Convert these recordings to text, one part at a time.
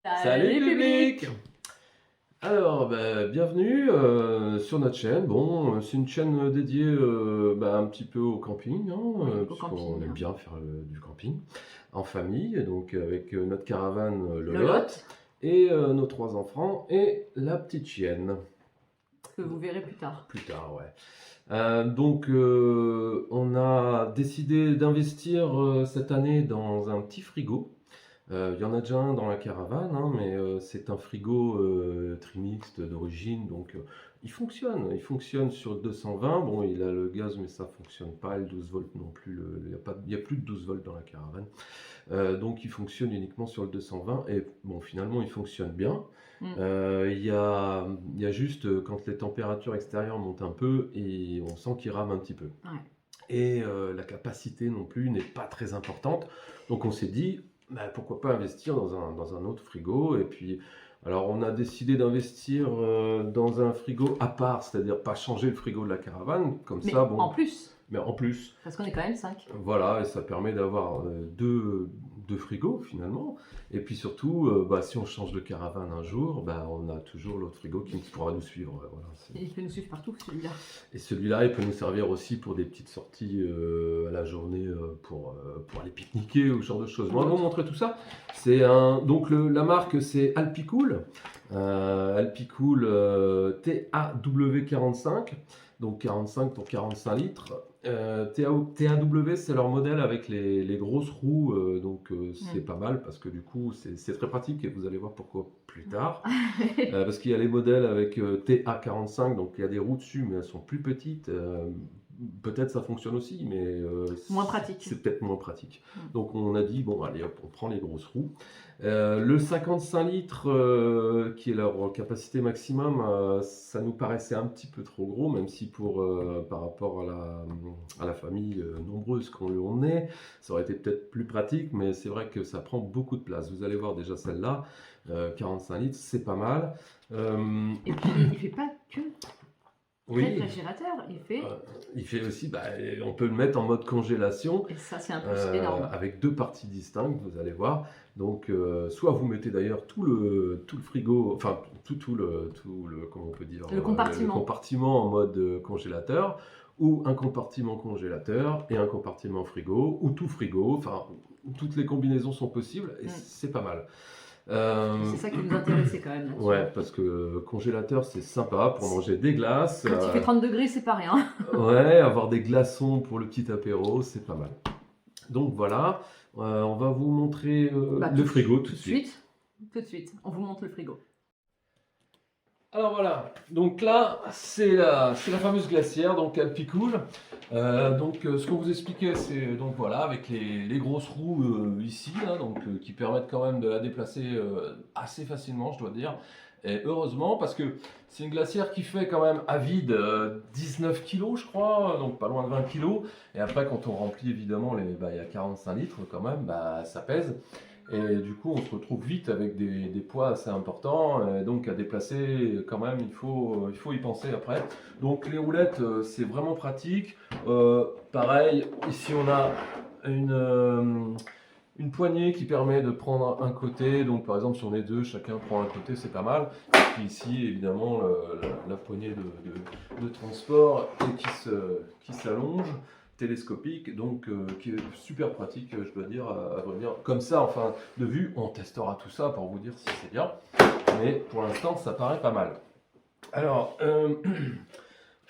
Salut public! Alors, bienvenue sur notre chaîne. Bon, c'est une chaîne dédiée un petit peu au camping, hein, Oui, au puisqu'on camping. aime bien faire du camping en famille, donc avec notre caravane Le Lolotte lot, et nos 3 enfants et la petite chienne. que vous verrez plus tard. Plus tard, ouais. On a décidé d'investir cette année dans un petit frigo. Il y en a déjà un dans la caravane, hein, mais c'est un frigo trimixte d'origine, donc il fonctionne sur 220. Bon, il a le gaz, mais ça fonctionne pas, le 12 volts non plus, il y a plus de 12 volts dans la caravane. Donc il fonctionne uniquement sur le 220, et bon, finalement il fonctionne bien. Il y a juste quand les températures extérieures montent un peu, et on sent qu'il rame un petit peu. Ouais. Et la capacité non plus n'est pas très importante. Donc on s'est dit, pourquoi pas investir dans un autre frigo. Et puis, alors on a décidé d'investir dans un frigo à part, c'est-à-dire pas changer le frigo de la caravane, comme Mais ça, bon. en plus, Mais en plus, parce qu'on est quand même 5. voilà, et ça permet d'avoir deux frigos finalement. Et puis surtout, si on change de caravane un jour, on a toujours l'autre frigo qui pourra nous suivre. Voilà, Et il peut nous suivre partout, celui-là. et celui-là, il peut nous servir aussi pour des petites sorties à la journée pour aller pique-niquer ou ce genre de choses. Bon, on va vous montrer tout ça. Donc la marque, c'est Alpicool. Alpicool TAW45. Donc 45 pour 45 litres. TAW, c'est leur modèle avec les grosses roues. C'est pas mal parce que du coup, c'est très pratique, et vous allez voir pourquoi plus tard. Parce qu'il y a les modèles avec TA45, donc il y a des roues dessus, mais elles sont plus petites. Peut-être ça fonctionne aussi, mais Moins pratique. c'est peut-être moins pratique. Donc on a dit, bon, allez hop, on prend les grosses roues. Le 55 litres, qui est leur capacité maximum, ça nous paraissait un petit peu trop gros, même si par rapport à la famille nombreuse qu'on est, ça aurait été peut-être plus pratique, mais c'est vrai que ça prend beaucoup de place. Vous allez voir déjà celle-là, 45 litres, c'est pas mal. Et puis, il fait pas que Oui, réfrigérateur, il fait aussi, on peut le mettre en mode congélation. Et ça, c'est un plus énorme. Avec deux parties distinctes, vous allez voir. Donc, soit vous mettez d'ailleurs tout le frigo, enfin comment on peut dire, Le compartiment. le compartiment en mode congélateur, ou un compartiment congélateur et un compartiment frigo, ou tout frigo. Enfin, toutes les combinaisons sont possibles, et c'est pas mal. C'est ça qui nous intéressait quand même. Ouais, parce que congélateur, c'est sympa pour manger des glaces. Quand il fait 30 degrés, c'est pas rien. Ouais, avoir des glaçons pour le petit apéro, c'est pas mal. Donc voilà, on va vous montrer le frigo tout de suite. Tout de suite, on vous montre le frigo. Alors voilà, donc là, c'est la fameuse glacière, donc Alpicool. Ce qu'on vous expliquait, c'est donc voilà, avec les grosses roues ici, là, qui permettent quand même de la déplacer assez facilement, je dois dire. Et heureusement, parce que c'est une glacière qui fait quand même à vide 19 kg, je crois, donc pas loin de 20 kg. Et après, quand on remplit évidemment, il y a 45 litres quand même, ça pèse. Et du coup, on se retrouve vite avec des poids assez importants. Donc, à déplacer, quand même, il faut y penser après. Donc, les roulettes, c'est vraiment pratique. Pareil, ici, on a une poignée qui permet de prendre un côté. Donc, par exemple, si on est deux, chacun prend un côté, c'est pas mal. Et puis ici, évidemment, la poignée de transport et qui s'allonge, télescopique, donc qui est super pratique, je dois dire, à venir comme ça, enfin, de vue. On testera tout ça pour vous dire si c'est bien, mais pour l'instant, ça paraît pas mal. Alors,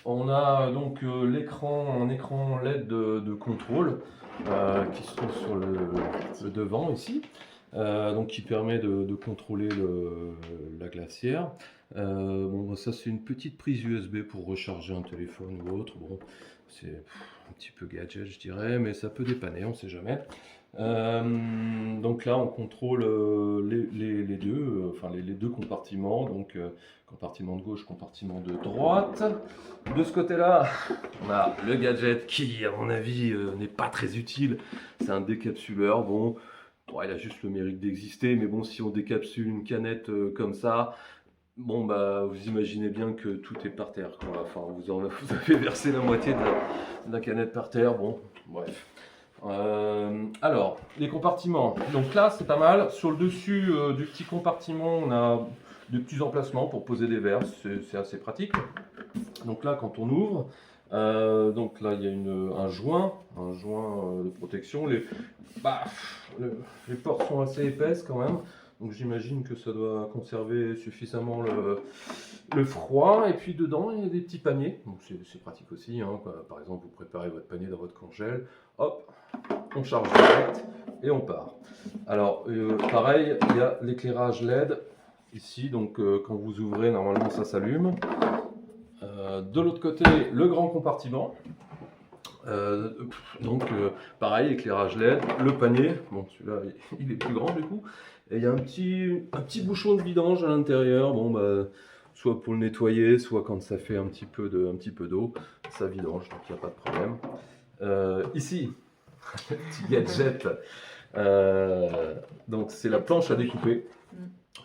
on a donc un écran LED de contrôle qui se trouve sur le devant ici, donc qui permet de contrôler la glacière. Ça, c'est une petite prise USB pour recharger un téléphone ou autre. Bon, c'est un petit peu gadget, je dirais, mais ça peut dépanner, on ne sait jamais. Donc là, on contrôle les deux, les deux compartiments, donc compartiment de gauche, compartiment de droite. De ce côté-là, on a le gadget qui, à mon avis, n'est pas très utile. C'est un décapsuleur. Bon, il a juste le mérite d'exister, mais bon, si on décapsule une canette comme ça, bon, vous imaginez bien que tout est par terre, quoi. Enfin, vous avez versé la moitié de la canette par terre. Bon, bref. Alors, les compartiments. Donc là, c'est pas mal. Sur le dessus du petit compartiment, on a de petits emplacements pour poser des verres. C'est assez pratique. Donc là, quand on ouvre, donc là, il y a un joint de protection. Les portes sont assez épaisses quand même. Donc j'imagine que ça doit conserver suffisamment le froid. Et puis dedans, il y a des petits paniers. Donc c'est pratique aussi, hein. Par exemple, vous préparez votre panier dans votre congèle. Hop, on charge direct et on part. Alors, pareil, il y a l'éclairage LED ici. Donc quand vous ouvrez, normalement, ça s'allume. De l'autre côté, le grand compartiment. Pareil, éclairage LED, le panier. Bon, celui-là, il est plus grand du coup. Et il y a un petit bouchon de vidange à l'intérieur, bon, soit pour le nettoyer, soit quand ça fait un petit peu d'eau, ça vidange, donc il n'y a pas de problème. Ici, petit gadget, donc c'est la planche à découper.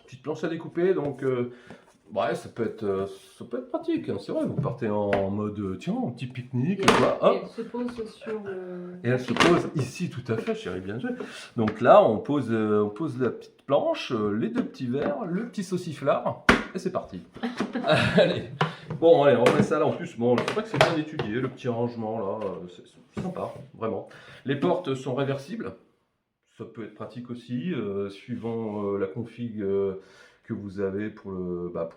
Petite planche à découper, donc ouais, ça peut être pratique, hein, c'est vrai, vous partez en mode, tiens, un petit pique-nique, et elle se pose sur et elle se pose ici, tout à fait, chérie, bien joué. Donc là, on pose la petite planche, les deux petits verres, le petit sauciflard, et c'est parti. Allez, bon, allez, on met ça là, en plus, bon, c'est vrai que c'est bien étudié, le petit rangement là, c'est sympa, vraiment. Les portes sont réversibles, ça peut être pratique aussi, suivant la config que vous avez pour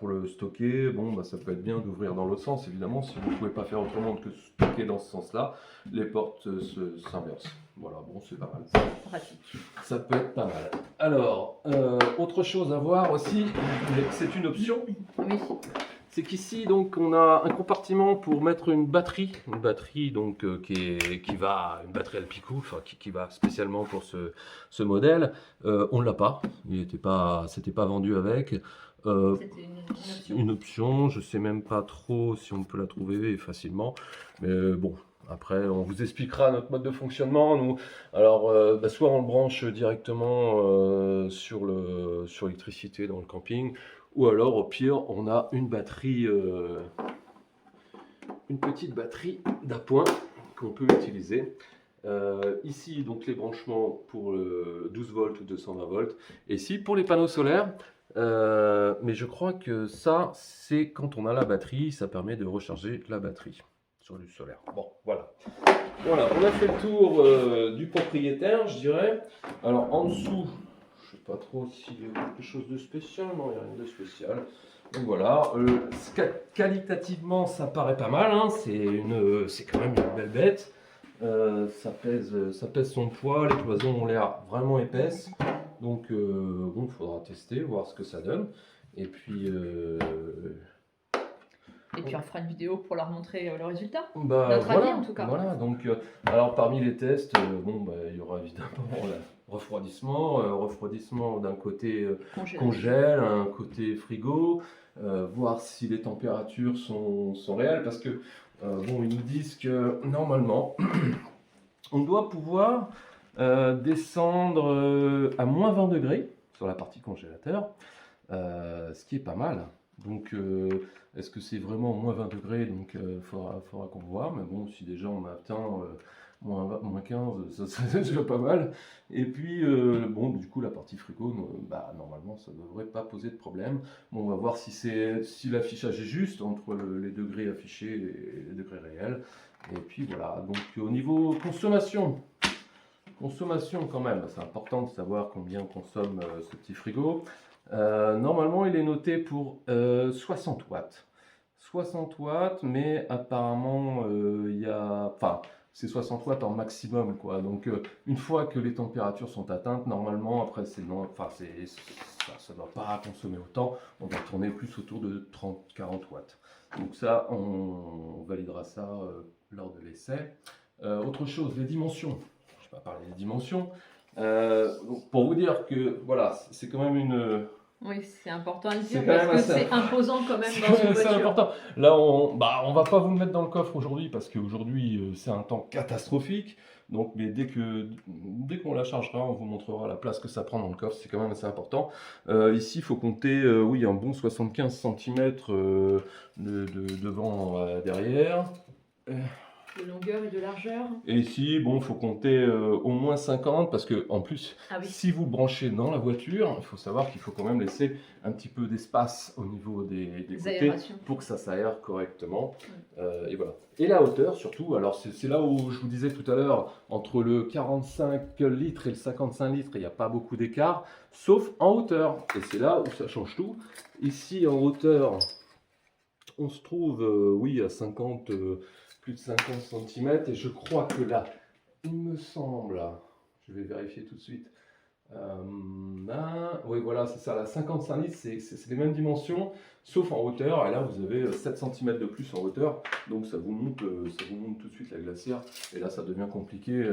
le stocker. Bon, ça peut être bien d'ouvrir dans l'autre sens, évidemment, si vous ne pouvez pas faire autrement que stocker dans ce sens-là, les portes s'inversent. Voilà, bon, c'est pas mal. pratique. Ça peut être pas mal. Alors, autre chose à voir aussi, c'est une option. Oui. C'est qu'ici, donc, on a un compartiment pour mettre une batterie donc une batterie Alpico, enfin qui va spécialement pour ce modèle. On l'a pas, c'était pas vendu avec. C'était une option. Je sais même pas trop si on peut la trouver facilement, mais bon. Après, on vous expliquera notre mode de fonctionnement. Nous, alors, soit on le branche directement sur l'électricité dans le camping, ou alors au pire, on a une batterie, une petite batterie d'appoint qu'on peut utiliser. Ici, donc les branchements pour 12 volts ou 220 volts. Et ici, pour les panneaux solaires. Mais je crois que ça, c'est quand on a la batterie, ça permet de recharger la batterie sur du solaire. Bon, voilà. Voilà, on a fait le tour du propriétaire, je dirais. Alors en dessous, je sais pas trop s'il y a quelque chose de spécial. Non, il n'y a rien de spécial. Donc voilà, qualitativement, ça paraît pas mal. Hein. C'est quand même une belle bête. Ça pèse son poids. Les cloisons ont l'air vraiment épaisses. Donc bon, il faudra tester, voir ce que ça donne. Et puis on fera une vidéo pour leur montrer le résultat. Notre avis en tout cas. Voilà, donc alors parmi les tests, il y aura évidemment le refroidissement d'un côté congèle, un côté frigo, voir si les températures sont réelles, parce que ils nous disent que normalement on doit pouvoir descendre à moins 20 degrés sur la partie congélateur, ce qui est pas mal. Donc, est-ce que c'est vraiment moins 20 degrés? Donc, faudra qu'on voit. Mais bon, si déjà on a atteint moins 15, ça serait déjà pas mal. Et puis, du coup, la partie frigo, normalement, ça ne devrait pas poser de problème. Bon, on va voir si l'affichage est juste entre les degrés affichés et les degrés réels. Et puis voilà. Donc, au niveau consommation quand même, c'est important de savoir combien consomme ce petit frigo. Normalement, il est noté pour 60 watts. 60 watts, mais apparemment, c'est 60 watts en maximum, quoi. Donc, une fois que les températures sont atteintes, normalement, après, ça ne doit pas consommer autant. On va tourner plus autour de 30-40 watts. Donc ça, on validera ça lors de l'essai. Autre chose, les dimensions. Je ne vais pas parler des dimensions. Pour vous dire que voilà, c'est quand même une. Oui, c'est important à le dire parce que c'est imposant quand même dans une voiture. C'est important. Là, on va pas vous le mettre dans le coffre aujourd'hui parce qu'aujourd'hui c'est un temps catastrophique. Donc, mais dès qu'on la chargera, on vous montrera la place que ça prend dans le coffre. C'est quand même assez important. Ici, il faut compter, un bon 75 cm de devant derrière. De longueur et de largeur. Et ici, bon, il faut compter au moins 50 parce que en plus, si vous branchez dans la voiture, il faut savoir qu'il faut quand même laisser un petit peu d'espace au niveau des côtés pour que ça s'aère correctement. Et voilà. Et la hauteur surtout, alors c'est là où je vous disais tout à l'heure, entre le 45 litres et le 55 litres, il n'y a pas beaucoup d'écart, sauf en hauteur. Et c'est là où ça change tout. Ici, en hauteur, on se trouve, oui, à 50... plus de 50 cm, et je crois que là, il me semble, je vais vérifier tout de suite, oui voilà, c'est ça, là, 55 litres, c'est les mêmes dimensions, sauf en hauteur, et là vous avez 7 cm de plus en hauteur, donc ça vous monte tout de suite la glacière, et là ça devient compliqué.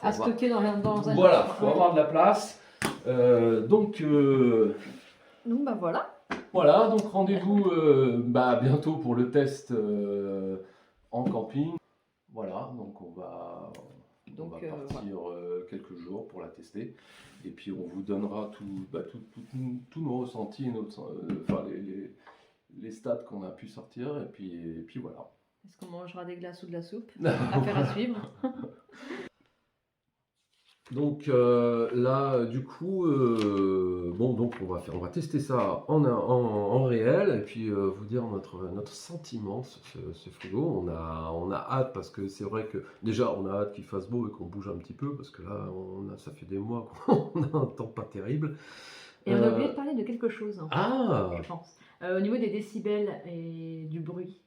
À stocker dans un... Voilà, il faut avoir de la place, donc bah voilà. Voilà, donc rendez-vous bientôt pour le test en camping. Voilà, donc on va partir quelques jours pour la tester. Et puis on vous donnera tous nos ressentis, les stats qu'on a pu sortir. Et puis voilà. Est-ce qu'on mangera des glaces ou de la soupe? Affaire à suivre. Donc là, du coup, donc on va tester ça en réel et puis vous dire notre sentiment sur ce frigo. On a hâte parce que c'est vrai que déjà on a hâte qu'il fasse beau et qu'on bouge un petit peu parce que là, ça fait des mois qu'on a un temps pas terrible. Et on a oublié de parler de quelque chose, je pense. Au niveau des décibels et du bruit.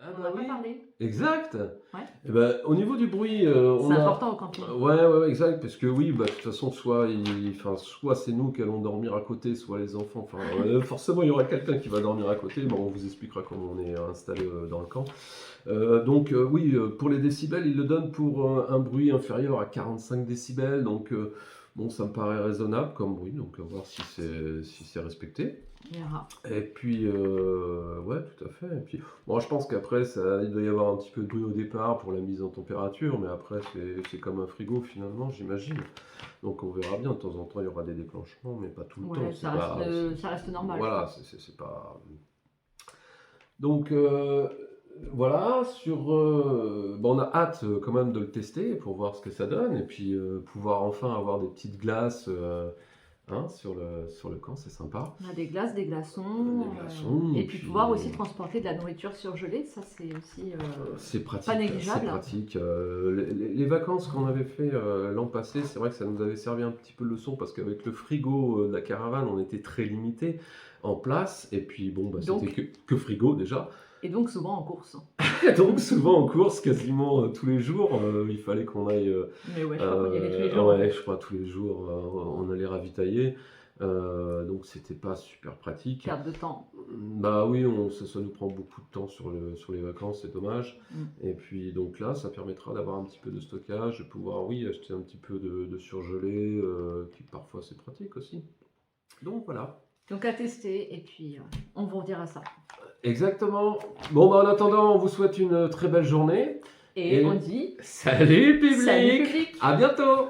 On n'a pas parlé. Exact. Ouais. Et au niveau du bruit, c'est important au camping. Ouais, exact, parce que oui, de toute façon, soit c'est nous qui allons dormir à côté, soit les enfants. Forcément, il y aura quelqu'un qui va dormir à côté. Bon, on vous expliquera comment on est installé dans le camp. Donc oui, pour les décibels, il le donne pour un bruit inférieur à 45 décibels. Donc bon, ça me paraît raisonnable comme bruit. Donc à voir si c'est respecté. Et puis, ouais, tout à fait. Et puis, bon, je pense qu'après, il doit y avoir un petit peu de bruit au départ pour la mise en température, mais après, c'est comme un frigo finalement, j'imagine. Donc, on verra bien. De temps en temps, il y aura des déclenchements, mais pas tout le temps. Ça reste normal. Voilà, c'est pas. Donc, voilà. On a hâte quand même de le tester pour voir ce que ça donne, et puis pouvoir enfin avoir des petites glaces. Sur le camp, c'est sympa. On a des glaces, des glaçons, et puis pouvoir aussi transporter de la nourriture surgelée, ça c'est aussi c'est pratique, pas négligeable. C'est pratique. Les vacances qu'on avait fait l'an passé, c'est vrai que ça nous avait servi un petit peu de leçon parce qu'avec le frigo de la caravane, on était très limité en place, et puis bon, c'était que frigo déjà. Et donc souvent en course. Donc souvent en course, quasiment tous les jours, il fallait qu'on aille... Mais ouais, je crois qu'on y allait tous les jours. Ouais, je crois tous les jours, on allait ravitailler. Donc c'était pas super pratique. Perte de temps. Bah oui, ça nous prend beaucoup de temps sur les vacances, c'est dommage. Et puis donc là, ça permettra d'avoir un petit peu de stockage, de pouvoir, oui, acheter un petit peu de surgelé, qui parfois c'est pratique aussi. Donc voilà. Donc à tester, et puis on vous redira ça. Exactement. Bon, en attendant, on vous souhaite une très belle journée. Et on dit... Salut public. Salut public. À bientôt.